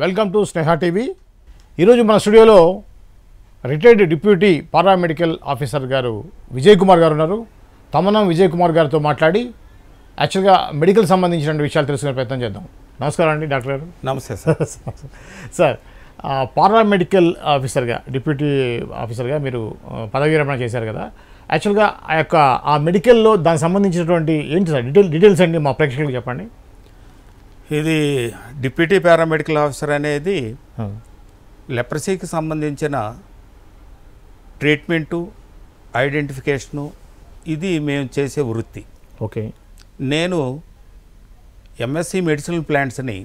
Welcome to Sneha TV. ఈరోజు మన స్టూడియోలో రిటైర్డ్ డిప్యూటీ పారామెడికల్ ఆఫీసర్ గారు విజయ్ కుమార్ గారు ఉన్నారు. తమనం విజయ్ కుమార్ గారితో మాట్లాడి యాక్చువల్గా మెడికల్ సంబంధించిన విషయాలు తెలుసుకునే ప్రయత్నం చేద్దాం. నమస్కారం అండి డాక్టర్ గారు. నమస్తే సార్. సార్, పారామెడికల్ ఆఫీసర్గా డిప్యూటీ ఆఫీసర్గా మీరు పదవీ విరమణ చేశారు కదా. యాక్చువల్గా ఆ మెడికల్లో దానికి సంబంధించినటువంటి ఏంటి సార్ డీటెయిల్స్ అండి మా ప్రేక్షకులకు చెప్పండి. ఇది డిప్యూటీ పారామెడికల్ ఆఫీసర్ అనేది లెప్రసీకి సంబంధించిన ట్రీట్మెంటు, ఐడెంటిఫికేషను, ఇది మేము చేసే వృత్తి. ఓకే. నేను ఎంఎస్సి మెడిసినల్ ప్లాంట్స్ని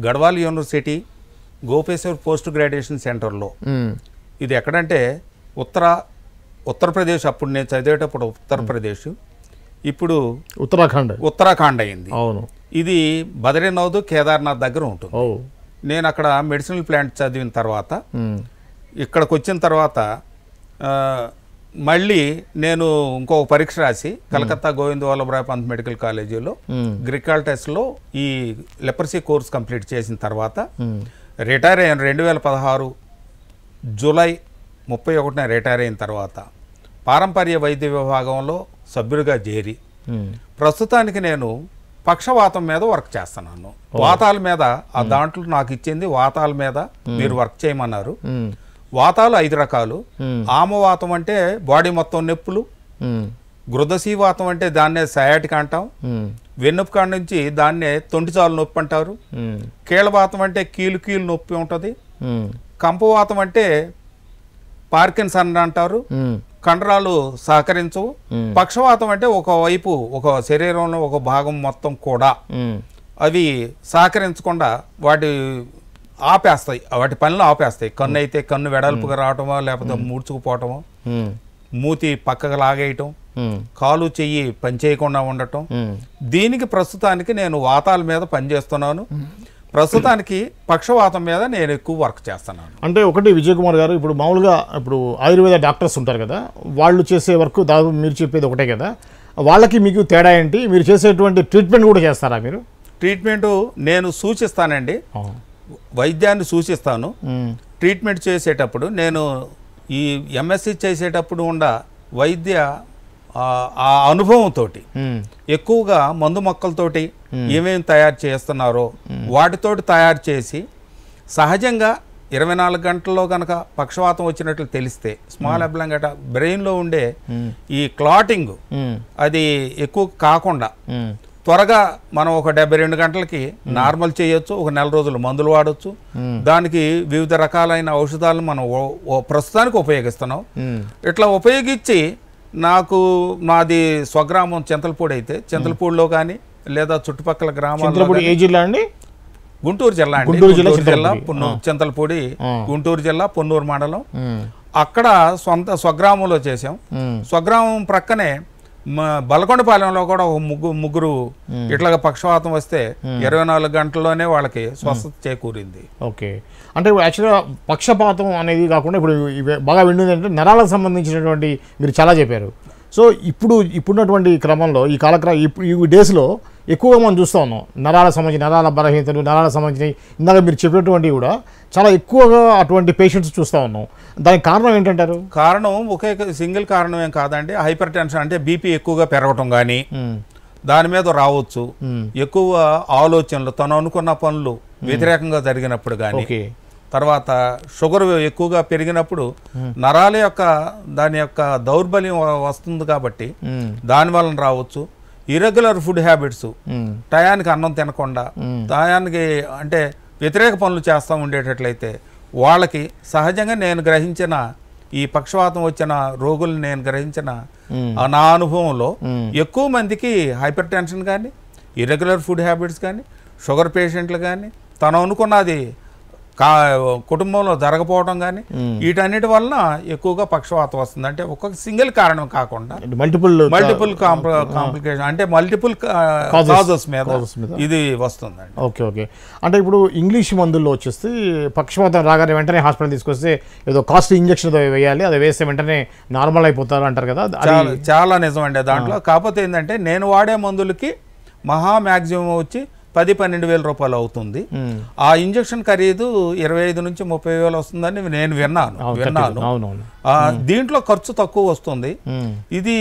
Garhwal university Gopeshwar post graduation సెంటర్లో, ఇది ఎక్కడంటే ఉత్తరప్రదేశ్, అప్పుడు నేను చదివేటప్పుడు ఉత్తరప్రదేశ్, ఇప్పుడు ఉత్తరాఖండ్ అయింది. అవును. ఇది బద్రీనాథ్, కేదార్నాథ్ దగ్గర ఉంటుంది. నేను అక్కడ మెడిసినల్ ప్లాంట్ చదివిన తర్వాత ఇక్కడికి వచ్చిన తర్వాత మళ్ళీ నేను ఇంకొక పరీక్ష రాసి కలకత్తా గోవింద్ వల్లభరాయ్ పంత్ మెడికల్ కాలేజీలో గ్రికాల్ టెస్ట్లో ఈ లెపర్సీ కోర్స్ కంప్లీట్ చేసిన తర్వాత రిటైర్ అయ్యాను. 2016 జూలై 31న రిటైర్ అయిన తర్వాత పారంపర్య వైద్య విభాగంలో సభ్యుడిగా చేరి ప్రస్తుతానికి నేను పక్షవాతం మీద వర్క్ చేస్తున్నాను. వాతాల మీద, ఆ దాంట్లో నాకు ఇచ్చింది వాతాల మీద మీరు వర్క్ చేయమన్నారు. వాతాలు 5 రకాలు. ఆమవాతం అంటే బాడీ మొత్తం నొప్పులు, గృదసీవాతం అంటే దాన్నే సయాటిక్ అంటాం, వెన్నుపు కాడ నుంచి దాన్నే తొంటిచాలు నొప్పి అంటారు. కీళ్ళవాతం అంటే కీలు నొప్పి ఉంటుంది. కంపవాతం అంటే పార్కిన్సన్ అంటారు. కండరాలు సహకరించవు. పక్షవాతం అంటే ఒకవైపు, ఒక శరీరంలో ఒక భాగం మొత్తం కూడా అవి సహకరించకుండా వాటి పనులు ఆపేస్తాయి. కన్ను అయితే కన్ను వెడల్పుగా రావటమో, లేకపోతే మూడ్చుకుపోవటమో, మూతి పక్కకు లాగేయటం, కాలు చెయ్యి పనిచేయకుండా ఉండటం. దీనికి ప్రస్తుతానికి నేను వాతాల మీద పనిచేస్తున్నాను. ప్రస్తుతానికి పక్షవాతం మీద నేను ఎక్కువ వర్క్ చేస్తున్నాను. అంటే ఒకటి విజయ్ కుమార్ గారు, ఇప్పుడు మామూలుగా ఇప్పుడు ఆయుర్వేద డాక్టర్స్ ఉంటారు కదా, వాళ్ళు చేసే వర్క్ దాదాపు మీరు చెప్పేది ఒకటే కదా, వాళ్ళకి మీకు తేడా ఏంటి? మీరు చేసేటువంటి ట్రీట్మెంట్ కూడా చేస్తారా మీరు? ట్రీట్మెంటు నేను సూచిస్తానండి, వైద్యాన్ని సూచిస్తాను. ట్రీట్మెంట్ చేసేటప్పుడు నేను ఈ ఎంఎస్సి చేసేటప్పుడు ఉన్న వైద్య ఆ అనుభవంతో ఎక్కువగా మందు మొక్కలతోటి ఏమేమి తయారు చేస్తున్నారో వాటితోటి తయారు చేసి, సహజంగా 24 గంటల్లో కనుక పక్షవాతం వచ్చినట్లు తెలిస్తే స్మాల్ అబ్లాంగట బ్రెయిన్లో ఉండే ఈ క్లాటింగ్ అది ఎక్కువ కాకుండా త్వరగా మనం ఒక 72 గంటలకి నార్మల్ చేయొచ్చు. ఒక నెల రోజులు మందులు వాడచ్చు. దానికి వివిధ రకాలైన ఔషధాలను మనం ప్రస్తుతానికి ఉపయోగిస్తున్నాం. ఇట్లా ఉపయోగించి నాది స్వగ్రామం చింతలపూడి అయితే చింతలపూడిలో కానీ లేదా చుట్టుపక్కల గ్రామాల్లో, గుంటూరు జిల్లా చింతలపూడి, గుంటూరు జిల్లా పొన్నూరు మండలం, అక్కడ స్వగ్రామంలో చేసాం. స్వగ్రామం ప్రక్కనే బలకొండపాలెంలో కూడా ఒక ముగ్గురు ఇట్లాగా పక్షవాతం వస్తే 24 గంటల్లోనే వాళ్ళకి స్వస్థత చేకూరింది. ఓకే. అంటే యాక్చువల్గా పక్షపాతం అనేది కాకుండా ఇప్పుడు బాగా వింటుంది అంటే నరాలకు సంబంధించినటువంటి మీరు చాలా చెప్పారు. సో ఇప్పుడున్నటువంటి క్రమంలో ఈ డేస్లో ఎక్కువగా మనం చూస్తూ ఉన్నాం నరాలకు సంబంధించి, నరాల బలహీనతలు, నరాలకు సంబంధించి ఇందాక మీరు చెప్పినటువంటివి కూడా చాలా ఎక్కువగా అటువంటి పేషెంట్స్ చూస్తూ ఉన్నాం. దానికి కారణం ఏంటంటారు? కారణం ఒకే సింగిల్ కారణం ఏం కాదండి. హైపర్ టెన్షన్ అంటే బీపీ ఎక్కువగా పెరగటం కానీ దాని మీద రావచ్చు. ఎక్కువ ఆలోచనలు, తను అనుకున్న పనులు వ్యతిరేకంగా జరిగినప్పుడు కానీ, తర్వాత షుగర్ ఎక్కువగా పెరిగినప్పుడు నరాల యొక్క దాని యొక్క దౌర్బల్యం వస్తుంది కాబట్టి దాని వలన రావచ్చు. ఇర్రెగ్యులర్ ఫుడ్ హ్యాబిట్స్, టయానికి అన్నం తినకుండా, టయానికి అంటే వ్యతిరేక పనులు చేస్తూ ఉండేటట్లయితే వాళ్ళకి సహజంగా నేను గ్రహించిన ఈ పక్షవాతం వచ్చిన రోగులు నేను గ్రహించిన నా అనుభవంలో ఎక్కువ మందికి హైపర్ టెన్షన్ కానీ, ఇర్రెగ్యులర్ ఫుడ్ హ్యాబిట్స్ కానీ, షుగర్ పేషెంట్లు కానీ, తను అనుకున్నది కుటుంబంలో జరగపోవడం కానీ వీటన్నిటి వలన ఎక్కువగా పక్షవాతం వస్తుంది. అంటే ఒక సింగిల్ కారణం కాకుండా మల్టిపుల్ కాంప్లికేషన్, అంటే మల్టిపుల్ కాజెస్ మీద ఇది వస్తుందండి. ఓకే. అంటే ఇప్పుడు ఇంగ్లీష్ మందుల్లో వచ్చేసి పక్షవాతం రాగానే వెంటనే హాస్పిటల్ తీసుకొస్తే ఏదో కాస్ట్లీ ఇంజక్షన్ వేయాలి, అది వేస్తే వెంటనే నార్మల్ అయిపోతారు అంటారు కదా. చాలా నిజం అండి దాంట్లో. కాకపోతే ఏంటంటే నేను వాడే మందులకి మ్యాక్సిమం వచ్చి 10-12 వేల రూపాయలు అవుతుంది. ఆ ఇంజక్షన్ ఖరీదు 25 నుంచి 30 వేలు వస్తుందని నేను విన్నాను. దీంట్లో ఖర్చు తక్కువ వస్తుంది. ఇది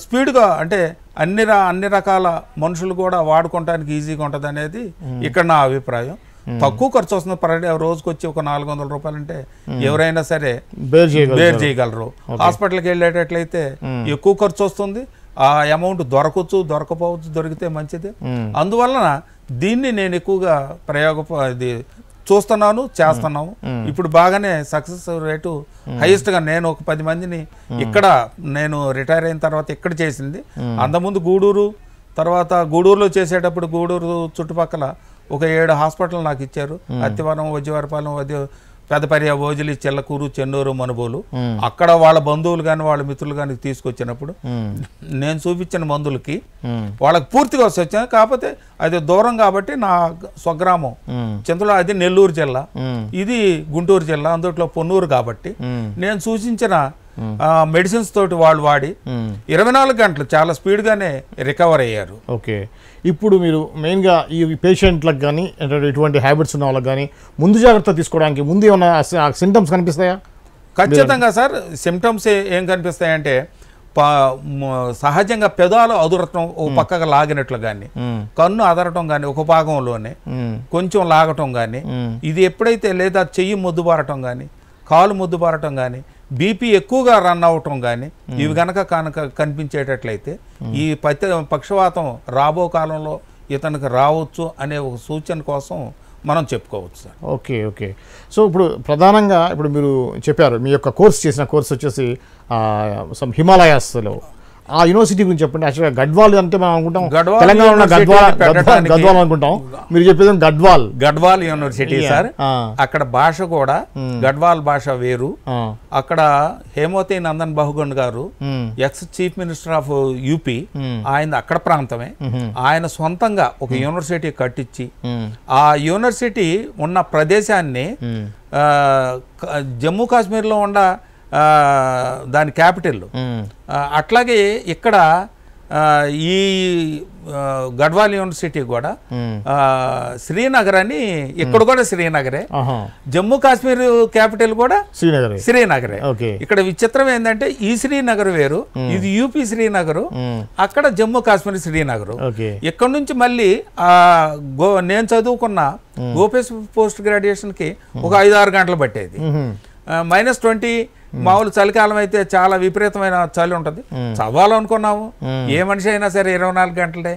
స్పీడ్గా అంటే అన్ని రకాల మనుషులు కూడా వాడుకోవడానికి ఈజీగా ఉంటుంది అనేది ఇక్కడ నా అభిప్రాయం. తక్కువ ఖర్చు వస్తుంది. రోజుకి వచ్చి ఒక 400 రూపాయలు అంటే ఎవరైనా సరే బేర్ చేయగలరు. హాస్పిటల్కి వెళ్ళేటట్లయితే ఎక్కువ ఖర్చు వస్తుంది. ఆ అమౌంట్ దొరకపోవచ్చు, దొరికితే మంచిది. అందువలన దీన్ని నేను ఎక్కువగా చూస్తున్నాను, చేస్తున్నాము. ఇప్పుడు బాగానే సక్సెస్ రేటు హైయెస్ట్ గా నేను ఒక 10 మందిని ఇక్కడ నేను రిటైర్ అయిన తర్వాత ఇక్కడ చేసింది. అంతకుముందు గూడూరు, తర్వాత గూడూరులో చేసేటప్పుడు గూడూరు చుట్టుపక్కల ఒక 7 హాస్పిటల్ నాకు ఇచ్చారు. అత్తివరం, వజ్జవారిపాలెం, పెదపర్య, ఓజిలి, చెల్లకూరు, చెన్నూరు, మనుబోలు. అక్కడ వాళ్ళ బంధువులు కానీ వాళ్ళ మిత్రులు కానీ తీసుకొచ్చినప్పుడు నేను చూపించిన మందులకి వాళ్ళకి పూర్తిగా వచ్చాను. కాకపోతే అది దూరం కాబట్టి నా స్వగ్రామం చింతలో, అది నెల్లూరు జిల్లా, ఇది గుంటూరు జిల్లా, అందులో పొన్నూరు కాబట్టి నేను సూచించిన మెడిసిన్స్ తోటి వాళ్ళు వాడి 24 గంటలు చాలా స్పీడ్గానే రికవర్ అయ్యారు. ఓకే, ఇప్పుడు మీరు మెయిన్గా ఈ పేషెంట్లకు కానీ ఇటువంటి హ్యాబిట్స్ ఉన్న వాళ్ళకి కానీ ముందు జాగ్రత్త తీసుకోవడానికి ముందు ఏమైనా సింటమ్స్ కనిపిస్తాయా? ఖచ్చితంగా సార్, సిమ్టమ్స్ ఏం కనిపిస్తాయంటే సహజంగా పెదాలు అదురటం, ఒక పక్కగా లాగినట్లు కానీ, కన్ను అదరటం కానీ, ఒక భాగంలోనే కొంచెం లాగటం కానీ, ఇది ఎప్పుడైతే లేదా చెయ్యి మొద్దుబారటం కానీ, కాలు మొద్దుబారటం కానీ, బీపీ ఎక్కువగా రన్ అవటం కానీ, ఇవి కనుక కనిపించేటట్లయితే ఈ పక్షవాతం రాబో కాలంలో ఇతనికి రావచ్చు అనే ఒక సూచన కోసం మనం చెప్పుకోవచ్చు సార్. Okay okay. సో ఇప్పుడు ప్రధానంగా ఇప్పుడు మీరు చెప్పారు మీ యొక్క చేసిన కోర్స్ వచ్చేసి హిమాలయాస్లో, ఆ యూనివర్సిటీ గురించి చెప్పండి. యాక్చువల్గా గడ్వాల్ అంటే మనం అనుకుంటాం తెలంగాణ గద్వాల్ అనుకుంటాం, మీరు చెప్పేది గడ్వాల్ యూనివర్సిటీ సార్. అక్కడ భాష కూడా గడ్వాల్ భాష వేరు. అక్కడ హేమవతి నందన్ బహుగుణ్ గారు ex chief minister of UP, ఆయన అక్కడ ప్రాంతమే. ఆయన సొంతంగా ఒక యూనివర్సిటీ కట్టించి ఆ యూనివర్సిటీ ఉన్న ప్రదేశాన్ని జమ్మూ కాశ్మీర్లో ఉన్న దాని క్యాపిటల్, అట్లాగే ఇక్కడ ఈ గడ్వాల్ యూనివర్సిటీ కూడా శ్రీనగర్ అని, ఇక్కడ కూడా శ్రీనగరే, జమ్మూ కాశ్మీర్ క్యాపిటల్ కూడా శ్రీనగరే. ఇక్కడ విచిత్రం ఏంటంటే ఈ శ్రీనగర్ వేరు, ఇది యూపీ శ్రీనగరు, అక్కడ జమ్మూ కాశ్మీర్ శ్రీనగరు. ఇక్కడ నుంచి మళ్ళీ నేను చదువుకున్న గోపేష్ పోస్ట్ గ్రాడ్యుయేషన్ కి ఒక 5-6 గంటలు పట్టేది. -20 మామూలు చలికాలం అయితే చాలా విపరీతమైన చలి ఉంటుంది. చదవాలనుకున్నాము, ఏ మనిషి అయినా సరే 24 గంటలే,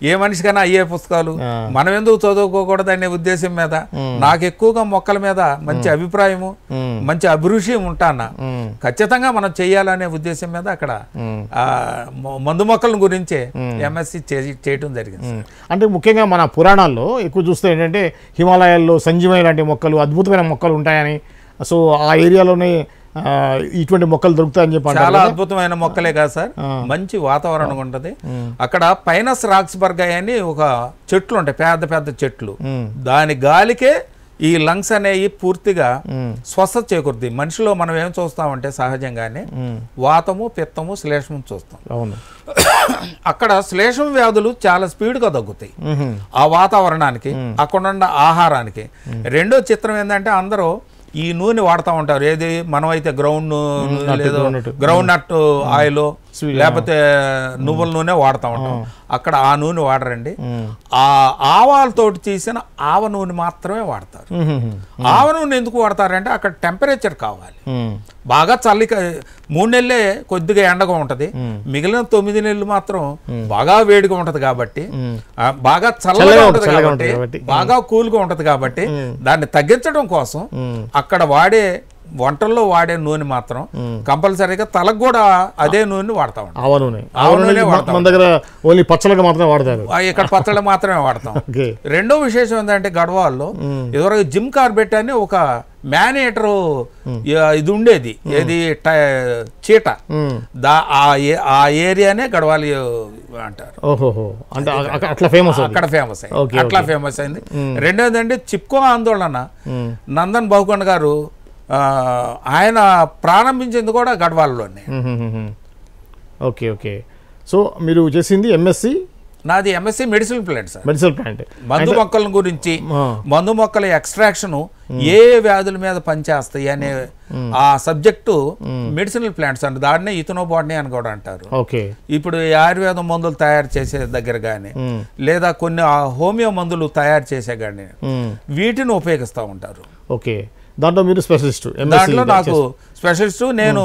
ఏ మనిషికైనా అయ్యే పుస్తకాలు, మనం ఎందుకు చదువుకోకూడదు అనే ఉద్దేశం మీద నాకు ఎక్కువగా మొక్కల మీద మంచి అభిప్రాయము, మంచి అభిరుచి ఉంటానా, ఖచ్చితంగా మనం చెయ్యాలనే ఉద్దేశం మీద అక్కడ మందు మొక్కల గురించే ఎంఎస్సి చేయటం జరిగింది. అంటే ముఖ్యంగా మన పురాణాల్లో ఎక్కువ చూస్తే ఏంటంటే హిమాలయాల్లో సంజీవని లాంటి మొక్కలు, అద్భుతమైన మొక్కలు ఉంటాయని, సో ఆ ఏరియాలోనే ఇటువంటి మొక్కలు దొరుకుతాయని చెప్పి చాలా అద్భుతమైన మొక్కలే కాదు సార్, మంచి వాతావరణం ఉంటది. అక్కడ పైనస్ రాక్స్బర్గ్ అని ఒక చెట్లు ఉంటాయి, పెద్ద పెద్ద చెట్లు, దాని గాలికే ఈ లంగ్స్ అనేవి పూర్తిగా స్వస్థత చేకూరుతాయి. మనిషిలో మనం ఏం చూస్తామంటే సహజంగానే వాతము, పిత్తము, శ్లేషము చూస్తాం. అక్కడ శ్లేషం వ్యాధులు చాలా స్పీడ్గా తగ్గుతాయి ఆ వాతావరణానికి, అక్కడున్న ఆహారానికి. రెండో చిత్రం ఏంటంటే అందరూ ఈ నూనె వాడుతూ ఉంటారు, ఏది మనమైతే గ్రౌండ్ నట్ ఆయిల్ లేకపోతే నువ్వుల నూనె వాడుతూ ఉంటాం. అక్కడ ఆ నూనె వాడరండి, ఆ ఆవాలతోటి చేసిన ఆవ నూనె మాత్రమే వాడతారు. ఆవ నూనె ఎందుకు వాడతారంటే అక్కడ టెంపరేచర్ కావాలి, బాగా చల్లి 3 నెలలే కొద్దిగా ఎండగా ఉంటది, మిగిలిన 9 నెలలు మాత్రం బాగా వేడిగా ఉంటది కాబట్టి, బాగా చల్లగా ఉంటది కాబట్టి, బాగా కూల్గా ఉంటది కాబట్టి దాన్ని తగ్గించడం కోసం అక్కడ వాడే వంటల్లో వాడే నూనె మాత్రం కంపల్సరీగా తలకు కూడా అదే నూనె వాడతా ఉంటాం. పచ్చళ్ళగా మాత్రమే వాడతారు, ఇక్కడ పచ్చళ్ళు మాత్రమే వాడతాం. రెండో విశేషం ఏంటంటే గడ్వాల్లో ఇదివరకు జిమ్ కార్బెట్ అని ఒక మ్యానేటర్ ఇది ఉండేది, ఏది చీట, ఆ ఏరియానే గడ్వాలి అంటారు. అక్కడ ఫేమస్ అయింది, అట్లా ఫేమస్ అయింది. రెండోది అంటే చిప్కో ఆందోళన నందన్ బహుగుణ్ గారు ఆయన ప్రారంభించింది కూడా గడ్వాల్లోనే. Okay okay. సో మీరు చేసింది ఎంఎస్సి నాది MSc medicinal plant sir. Medicinal plant. మందు మొక్కల గురించి, మందు మొక్కల ఎక్స్ట్రాక్షన్ ఏ వ్యాధుల మీద పనిచేస్తాయి అనే ఆ సబ్జెక్టు మెడిసినల్ ప్లాంట్స్ అంటే దాన్నే ఇథనోబాటనీ అని కూడా అంటారు. ఇప్పుడు ఆయుర్వేదం మందులు తయారు చేసే దగ్గర కానీ లేదా కొన్ని హోమియో మందులు తయారు చేసే కానీ వీటిని ఉపయోగిస్తూ ఉంటారు. ఓకే, దాంట్లో మీరు స్పెషలిస్ట్. దాంట్లో నాకు స్పెషలిస్టు. నేను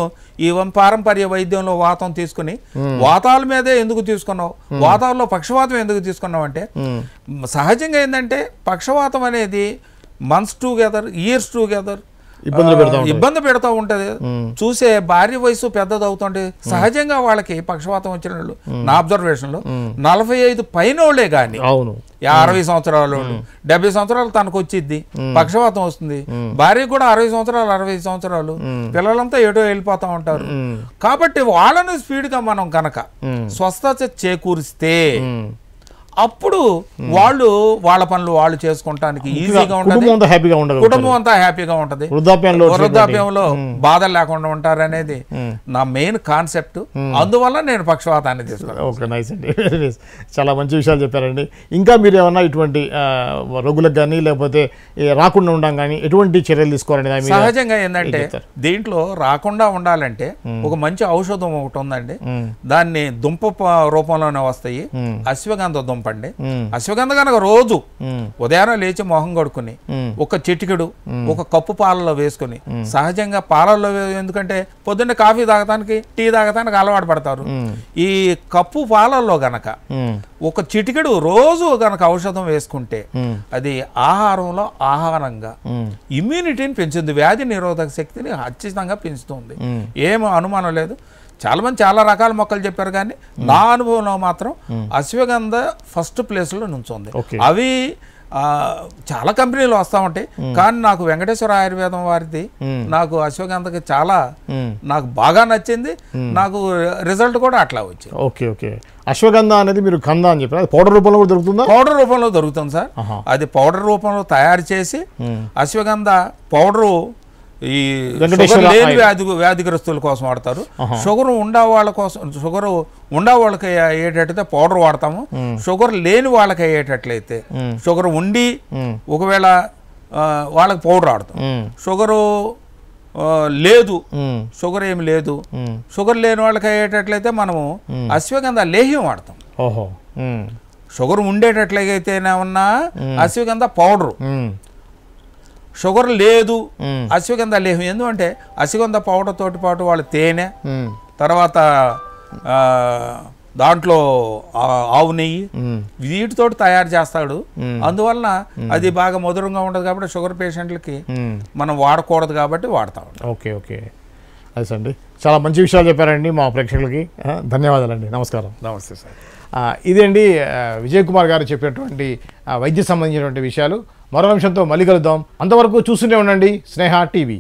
ఈ పారంపర్య వైద్యంలో వాతం తీసుకుని వాతాల మీదే ఎందుకు తీసుకున్నావు, వాతాల్లో పక్షవాతం ఎందుకు తీసుకున్నావు అంటే సహజంగా ఏంటంటే పక్షవాతం అనేది మంత్స్ టుగెదర్, ఇయర్స్ టుగెదర్ ఇబ్బంది పెడతా ఉంటది. చూసే భార్య వయసు పెద్దది అవుతుంటే సహజంగా వాళ్ళకి పక్షవాతం వచ్చిన వాళ్ళు నా అబ్జర్వేషన్ లో 45 పైన వాళ్ళే గాని 60 సంవత్సరాలు 70 సంవత్సరాలు తనకు వచ్చిద్ది పక్షవాతం వస్తుంది. భార్య కూడా 60 సంవత్సరాలు 65 సంవత్సరాలు, పిల్లలంతా ఏటో వెళ్ళిపోతా ఉంటారు. కాబట్టి వాళ్ళను స్పీడ్ గా మనం కనుక స్వస్థత చేకూరిస్తే అప్పుడు వాళ్ళు వాళ్ళ పనులు వాళ్ళు చేసుకోవడానికి ఈజీగా ఉంటుంది, కుటుంబం అంతా హ్యాపీగా ఉంటది, వృద్ధాప్యంలో బాధలు లేకుండా ఉంటారు అనేది నా మెయిన్ కాన్సెప్ట్. అందువల్ల నేను పక్షవాతాన్ని తీసుకున్నాను. ఓకే, నైస్ అండి, చాలా మంచి విషయాలు చెప్పారండి. ఇంకా మీరు ఏమన్నా ఇటువంటి రోగులకు కానీ లేకపోతే రాకుండా ఉండడం కానీ ఎటువంటి చర్యలు తీసుకోవాలని? సహజంగా ఏంటంటే దీంట్లో రాకుండా ఉండాలంటే ఒక మంచి ఔషధం ఒకటి ఉందండి. దాన్ని దుంప రూపంలోనే వస్తాయి, అశ్వగంధ దుంప అండి. అశ్వగంధ కనుక రోజు ఉదయాన్నే లేచి మొహం కడుక్కుని ఒక చిటికెడు ఒక కప్పు పాలలో వేసుకుని, సహజంగా పాలల్లో ఎందుకంటే పొద్దున్నే కాఫీ తాగటానికి టీ తాగటానికి అలవాటు పడతారు. ఈ కప్పు పాలల్లో గనక ఒక చిటికెడు రోజు గనక ఔషధం వేసుకుంటే అది ఆహారంలో ఆహారంగా ఇమ్యూనిటీని పెంచుతుంది, వ్యాధి నిరోధక శక్తిని ఖచ్చితంగా పెంచుతుంది. ఏం అనుమానం లేదు. చాలా మంది చాలా రకాల మొక్కలు చెప్పారు కానీ నా అనుభవంలో మాత్రం అశ్వగంధ ఫస్ట్ ప్లేస్లో నుంచుంది. అవి చాలా కంపెనీలు వస్తూ ఉంటాయి కానీ నాకు వెంకటేశ్వర ఆయుర్వేదం వారిది నాకు అశ్వగంధకి చాలా నాకు బాగా నచ్చింది, నాకు రిజల్ట్ కూడా అట్లా వచ్చింది. ఓకే ఓకే, అశ్వగంధ అనేది మీరు గంధ అని చెప్పారు, పౌడర్ రూపంలో కూడా దొరుకుతుందా? పౌడర్ రూపంలో దొరుకుతుంది సార్. అది పౌడర్ రూపంలో తయారు చేసి అశ్వగంధ పౌడరు ఈ షుగర్ లేని వ్యాధిగ్రస్తుల కోసం వాడతారు. షుగర్ ఉండే వాళ్ళ కోసం, షుగర్ ఉండే వాళ్ళకి అయ్యేటట్లయితే పౌడర్ వాడతాము. షుగర్ లేని వాళ్ళకి అయ్యేటట్లయితే షుగర్ ఉండి ఒకవేళ వాళ్ళకి పౌడర్ వాడతాం. షుగరు లేదు, షుగర్ ఏమి లేదు, షుగర్ లేని వాళ్ళకి అయ్యేటట్లయితే మనము అశ్వగంధ లేహ్యం వాడతాం. షుగర్ ఉండేటట్లయితేనే ఉన్న అశ్వగంధ పౌడరు, షుగర్ లేదు అశ్వగంధ లేహ్యం. ఎందుకంటే అశ్వగంధ పౌడర్ తోటి పాటు వాళ్ళు తేనె, తర్వాత దాంట్లో ఆవు నెయ్యి వీటితోటి తయారు చేస్తాడు. అందువలన అది బాగా మధురంగా ఉండదు కాబట్టి షుగర్ పేషెంట్లకి మనం వాడకూడదు కాబట్టి వాడతాం. ఓకే ఓకే, అది అండి, చాలా మంచి విషయాలు చెప్పారండి మా ప్రేక్షకులకి. ధన్యవాదాలండి, నమస్కారం. నమస్తే సార్. ఇదేండి విజయ్ కుమార్ గారు చెప్పినటువంటి వైద్య సంబంధించినటువంటి విషయాలు. మరో అంశంతో మళ్ళీ కలుద్దాం. అంతవరకు చూస్తూనే ఉండండి స్నేహ టీవీ.